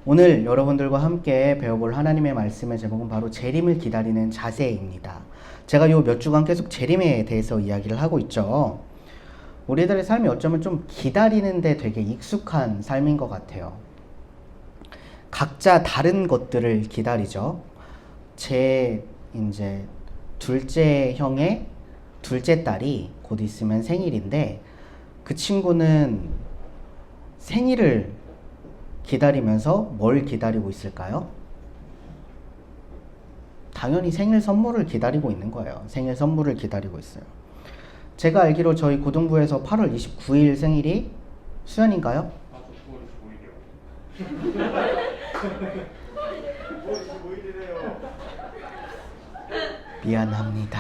오늘 여러분들과 함께 배워볼 하나님의 말씀의 제목은 바로 재림을 기다리는 자세입니다. 제가 요 몇 주간 계속 재림에 대해서 이야기를 하고 있죠. 우리들의 삶이 어쩌면 좀 기다리는데 되게 익숙한 삶인 것 같아요. 각자 다른 것들을 기다리죠. 제 이제 둘째 형의 둘째 딸이 곧 있으면 생일인데 그 친구는 생일을 기다리면서 뭘 기다리고 있을까요? 당연히 생일 선물을 기다리고 있는 거예요. 생일 선물을 기다리고 있어요. 제가 알기로 저희 고등부에서 8월 29일 생일이 수연인가요? 아, 저 9월 25일이요. 9월 25일이래요. 미안합니다.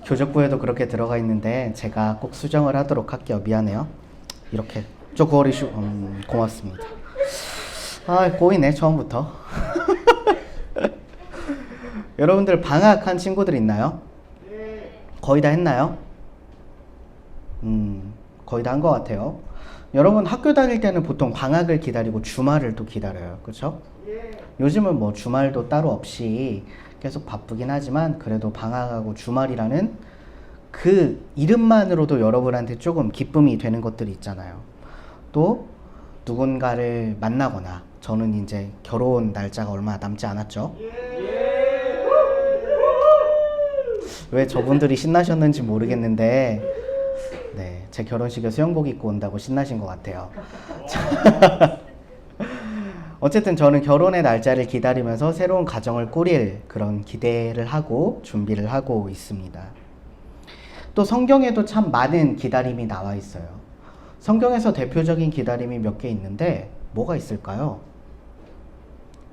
교적부에도 그렇게 들어가 있는데 제가 꼭 수정을 하도록 할게요. 미안해요. 이렇게 저 9월 20... 고맙습니다. 아, 꼬이네 처음부터. 여러분들 방학한 친구들 있나요? 거의 다 했나요? 거의 다 한 것 같아요. 여러분 학교 다닐 때는 보통 방학을 기다리고 주말을 또 기다려요. 그렇죠? 요즘은 뭐 주말도 따로 없이 계속 바쁘긴 하지만 그래도 방학하고 주말이라는 그 이름만으로도 여러분한테 조금 기쁨이 되는 것들이 있잖아요. 또 누군가를 만나거나 저는 이제 결혼 날짜가 얼마 남지 않았죠. 왜 저분들이 신나셨는지 모르겠는데 네, 제 결혼식에 수영복 입고 온다고 신나신 것 같아요. 어쨌든 저는 결혼의 날짜를 기다리면서 새로운 가정을 꾸릴 그런 기대를 하고 준비를 하고 있습니다. 또 성경에도 참 많은 기다림이 나와 있어요. 성경에서 대표적인 기다림이 몇 개 있는데 뭐가 있을까요?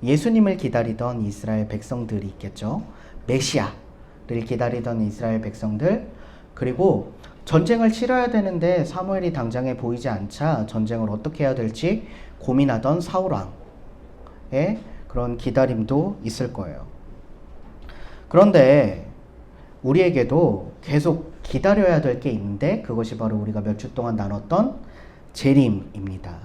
예수님을 기다리던 이스라엘 백성들이 있겠죠. 메시아를 기다리던 이스라엘 백성들, 그리고 전쟁을 치러야 되는데 사무엘이 당장에 보이지 않자 전쟁을 어떻게 해야 될지 고민하던 사울왕의 그런 기다림도 있을 거예요. 그런데 우리에게도 계속 기다려야 될 게 있는데 그것이 바로 우리가 몇 주 동안 나눴던 재림입니다.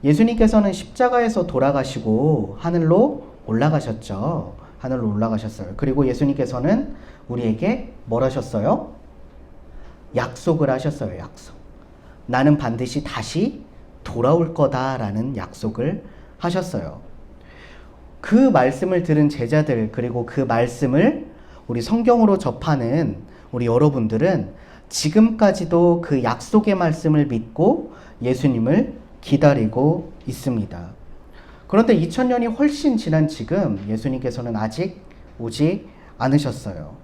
예수님께서는 십자가에서 돌아가시고 하늘로 올라가셨죠. 하늘로 올라가셨어요. 그리고 예수님께서는 우리에게 뭘 하셨어요? 약속을 하셨어요. 약속. 나는 반드시 다시 돌아올 거다라는 약속을 하셨어요. 그 말씀을 들은 제자들, 그리고 그 말씀을 우리 성경으로 접하는 우리 여러분들은 지금까지도 그 약속의 말씀을 믿고 예수님을 기다리고 있습니다. 그런데 2000년이 훨씬 지난 지금 예수님께서는 아직 오지 않으셨어요.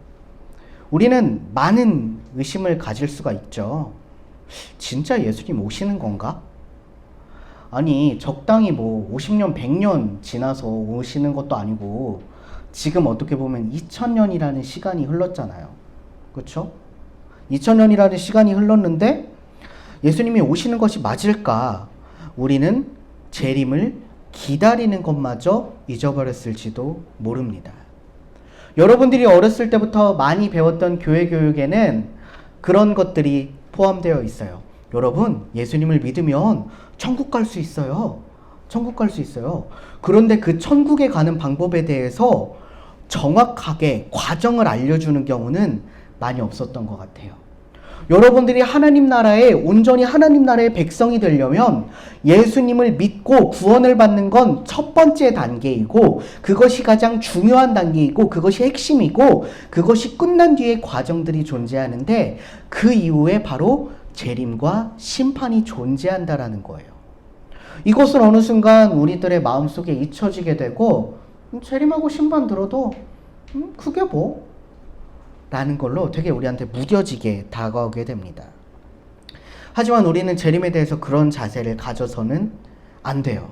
우리는 많은 의심을 가질 수가 있죠. 진짜 예수님 오시는 건가? 아니, 적당히 뭐 50년, 100년 지나서 오시는 것도 아니고 지금 어떻게 보면 2000년이라는 시간이 흘렀잖아요. 그렇죠? 2000년이라는 시간이 흘렀는데 예수님이 오시는 것이 맞을까? 우리는 재림을 기다리는 것마저 잊어버렸을지도 모릅니다. 여러분들이 어렸을 때부터 많이 배웠던 교회 교육에는 그런 것들이 포함되어 있어요. 여러분, 예수님을 믿으면 천국 갈 수 있어요. 천국 갈 수 있어요. 그런데 그 천국에 가는 방법에 대해서 정확하게 과정을 알려주는 경우는 많이 없었던 것 같아요. 여러분들이 하나님 나라에 온전히 하나님 나라의 백성이 되려면 예수님을 믿고 구원을 받는 건 첫 번째 단계이고 그것이 가장 중요한 단계이고 그것이 핵심이고 그것이 끝난 뒤에 과정들이 존재하는데 그 이후에 바로 재림과 심판이 존재한다라는 거예요. 이것을 어느 순간 우리들의 마음속에 잊혀지게 되고 재림하고 심판 들어도 그게 뭐? 라는 걸로 되게 우리한테 무뎌지게 다가오게 됩니다. 하지만 우리는 재림에 대해서 그런 자세를 가져서는 안 돼요.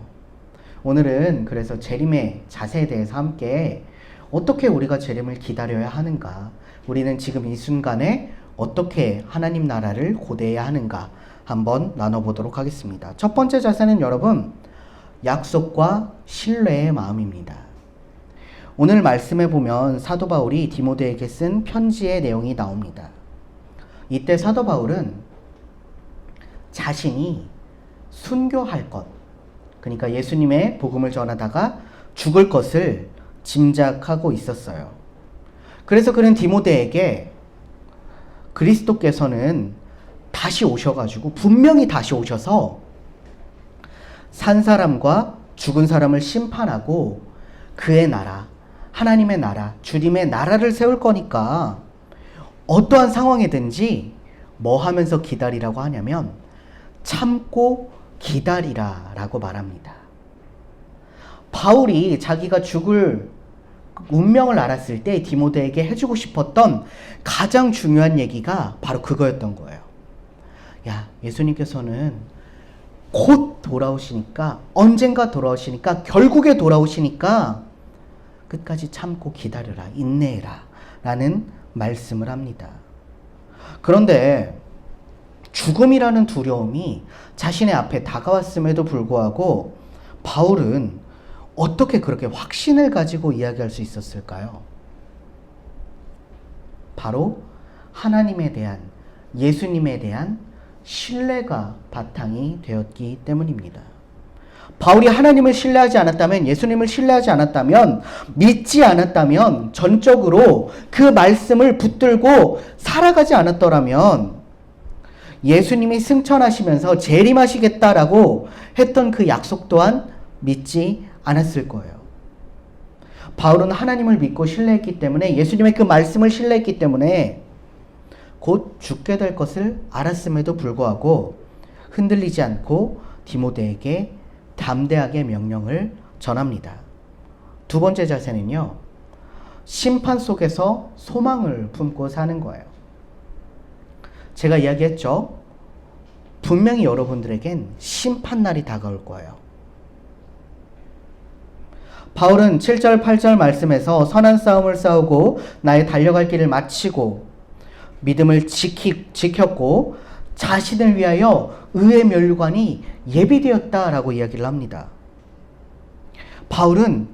오늘은 그래서 재림의 자세에 대해서 함께 어떻게 우리가 재림을 기다려야 하는가, 우리는 지금 이 순간에 어떻게 하나님 나라를 고대해야 하는가 한번 나눠보도록 하겠습니다. 첫 번째 자세는 여러분, 약속과 신뢰의 마음입니다. 오늘 말씀에 보면 사도 바울이 디모데에게 쓴 편지의 내용이 나옵니다. 이때 사도 바울은 자신이 순교할 것, 그러니까 예수님의 복음을 전하다가 죽을 것을 짐작하고 있었어요. 그래서 그는 디모데에게 그리스도께서는 다시 오셔가지고 분명히 다시 오셔서 산 사람과 죽은 사람을 심판하고 그의 나라, 하나님의 나라, 주님의 나라를 세울 거니까 어떠한 상황이든지 뭐 하면서 기다리라고 하냐면 참고 기다리라 라고 말합니다. 바울이 자기가 죽을 운명을 알았을 때 디모데에게 해주고 싶었던 가장 중요한 얘기가 바로 그거였던 거예요. 야, 예수님께서는 곧 돌아오시니까, 언젠가 돌아오시니까, 결국에 돌아오시니까 끝까지 참고 기다려라, 인내해라 라는 말씀을 합니다. 그런데 죽음이라는 두려움이 자신의 앞에 다가왔음에도 불구하고 바울은 어떻게 그렇게 확신을 가지고 이야기할 수 있었을까요? 바로 하나님에 대한, 예수님에 대한 신뢰가 바탕이 되었기 때문입니다. 바울이 하나님을 신뢰하지 않았다면, 예수님을 신뢰하지 않았다면, 믿지 않았다면, 전적으로 그 말씀을 붙들고 살아가지 않았더라면 예수님이 승천하시면서 재림하시겠다라고 했던 그 약속 또한 믿지 않았을 거예요. 바울은 하나님을 믿고 신뢰했기 때문에, 예수님의 그 말씀을 신뢰했기 때문에 곧 죽게 될 것을 알았음에도 불구하고 흔들리지 않고 디모데에게 담대하게 명령을 전합니다. 두 번째 자세는요, 심판 속에서 소망을 품고 사는 거예요. 제가 이야기했죠. 분명히 여러분들에겐 심판날이 다가올 거예요. 바울은 7절, 8절 말씀에서 선한 싸움을 싸우고 나의 달려갈 길을 마치고 믿음을 지켰고 자신을 위하여 의의 멸관이 예비되었다라고 이야기를 합니다. 바울은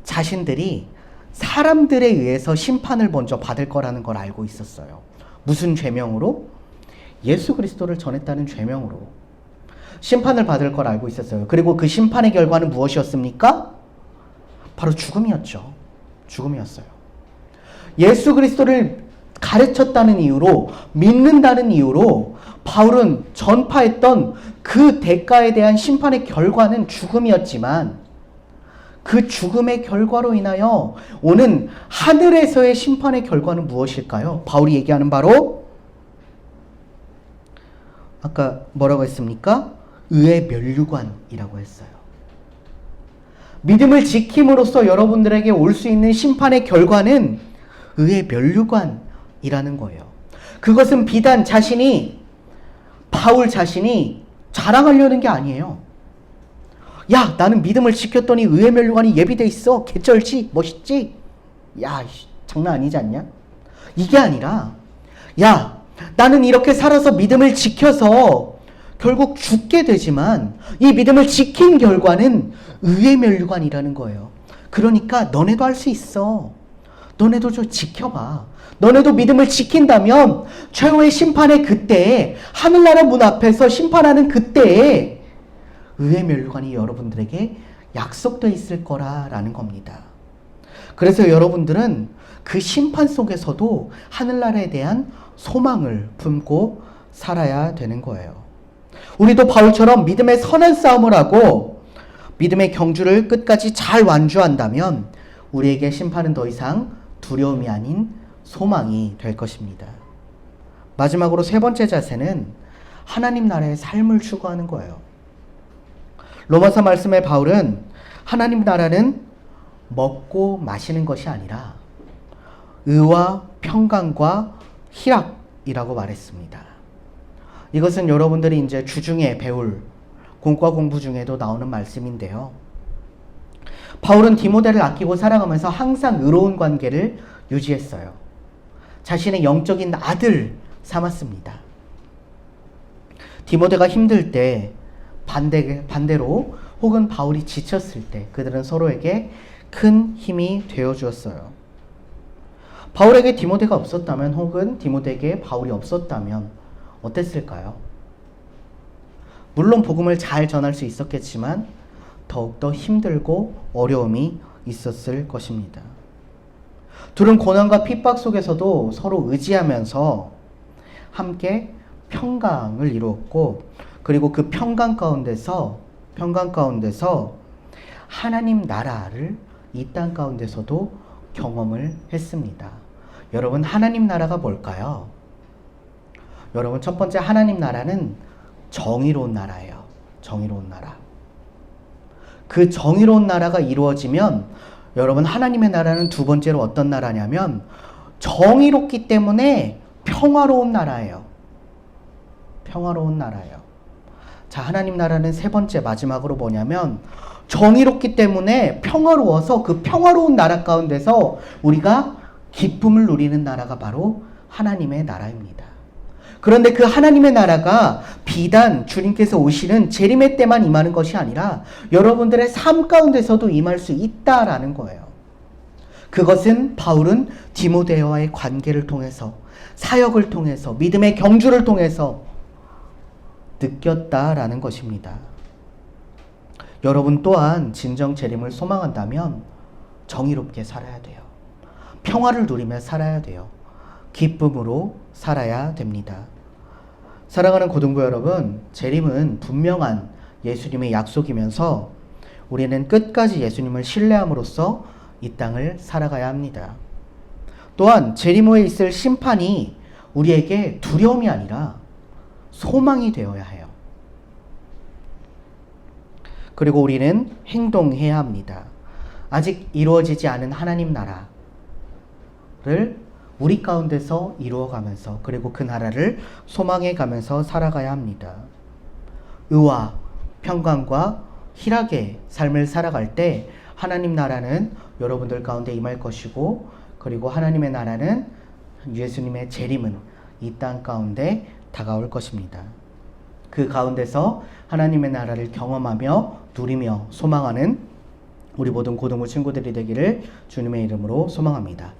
자신들이 사람들에 의해서 심판을 먼저 받을 거라는 걸 알고 있었어요. 무슨 죄명으로? 예수 그리스도를 전했다는 죄명으로 심판을 받을 걸 알고 있었어요. 그리고 그 심판의 결과는 무엇이었습니까? 바로 죽음이었죠. 죽음이었어요. 예수 그리스도를 가르쳤다는 이유로, 믿는다는 이유로 바울은 전파했던 그 대가에 대한 심판의 결과는 죽음이었지만, 그 죽음의 결과로 인하여 오는 하늘에서의 심판의 결과는 무엇일까요? 바울이 얘기하는 바로 아까 뭐라고 했습니까? 의의 면류관이라고 했어요. 믿음을 지킴으로써 여러분들에게 올 수 있는 심판의 결과는 의의 면류관이라는 거예요. 그것은 비단 바울 자신이 자랑하려는 게 아니에요. 야, 나는 믿음을 지켰더니 의의 면류관이 예비돼 있어. 개쩔지? 멋있지? 야, 장난 아니지 않냐? 이게 아니라, 야, 나는 이렇게 살아서 믿음을 지켜서 결국 죽게 되지만 이 믿음을 지킨 결과는 의의 면류관이라는 거예요. 그러니까 너네도 할 수 있어. 너네도 좀 지켜봐. 너네도 믿음을 지킨다면 최후의 심판의 그때에, 하늘나라 문 앞에서 심판하는 그때에 의의 면류관이 여러분들에게 약속되어 있을 거라라는 겁니다. 그래서 여러분들은 그 심판 속에서도 하늘나라에 대한 소망을 품고 살아야 되는 거예요. 우리도 바울처럼 믿음의 선한 싸움을 하고 믿음의 경주를 끝까지 잘 완주한다면 우리에게 심판은 더 이상 두려움이 아닌 소망이 될 것입니다. 마지막으로 세 번째 자세는 하나님 나라의 삶을 추구하는 거예요. 로마서 말씀의 바울은 하나님 나라는 먹고 마시는 것이 아니라 의와 평강과 희락이라고 말했습니다. 이것은 여러분들이 이제 주중에 배울 공과 공부 중에도 나오는 말씀인데요. 바울은 디모데를 아끼고 사랑하면서 항상 의로운 관계를 유지했어요. 자신의 영적인 아들 삼았습니다. 디모데가 힘들 때 반대로 혹은 바울이 지쳤을 때 그들은 서로에게 큰 힘이 되어 주었어요. 바울에게 디모데가 없었다면 혹은 디모데에게 바울이 없었다면 어땠을까요? 물론 복음을 잘 전할 수 있었겠지만 더욱더 힘들고 어려움이 있었을 것입니다. 둘은 고난과 핍박 속에서도 서로 의지하면서 함께 평강을 이루었고, 그리고 그 평강 가운데서 하나님 나라를 이 땅 가운데서도 경험을 했습니다. 여러분, 하나님 나라가 뭘까요? 여러분, 첫 번째 하나님 나라는 정의로운 나라예요. 정의로운 나라. 그 정의로운 나라가 이루어지면 여러분, 하나님의 나라는 두 번째로 어떤 나라냐면 정의롭기 때문에 평화로운 나라예요. 평화로운 나라예요. 자, 하나님 나라는 세 번째, 마지막으로 뭐냐면 정의롭기 때문에 평화로워서 그 평화로운 나라 가운데서 우리가 기쁨을 누리는 나라가 바로 하나님의 나라입니다. 그런데 그 하나님의 나라가 비단 주님께서 오시는 재림의 때만 임하는 것이 아니라 여러분들의 삶 가운데서도 임할 수 있다라는 거예요. 그것은 바울은 디모데와의 관계를 통해서, 사역을 통해서, 믿음의 경주를 통해서 느꼈다라는 것입니다. 여러분 또한 진정 재림을 소망한다면 정의롭게 살아야 돼요. 평화를 누리며 살아야 돼요. 기쁨으로 살아야 됩니다. 사랑하는 고등부 여러분, 재림은 분명한 예수님의 약속이면서 우리는 끝까지 예수님을 신뢰함으로써 이 땅을 살아가야 합니다. 또한 재림 후에 있을 심판이 우리에게 두려움이 아니라 소망이 되어야 해요. 그리고 우리는 행동해야 합니다. 아직 이루어지지 않은 하나님 나라를 우리 가운데서 이루어가면서, 그리고 그 나라를 소망해가면서 살아가야 합니다. 의와 평강과 희락의 삶을 살아갈 때 하나님 나라는 여러분들 가운데 임할 것이고, 그리고 하나님의 나라는, 예수님의 재림은 이 땅 가운데 다가올 것입니다. 그 가운데서 하나님의 나라를 경험하며 누리며 소망하는 우리 모든 고등부 친구들이 되기를 주님의 이름으로 소망합니다.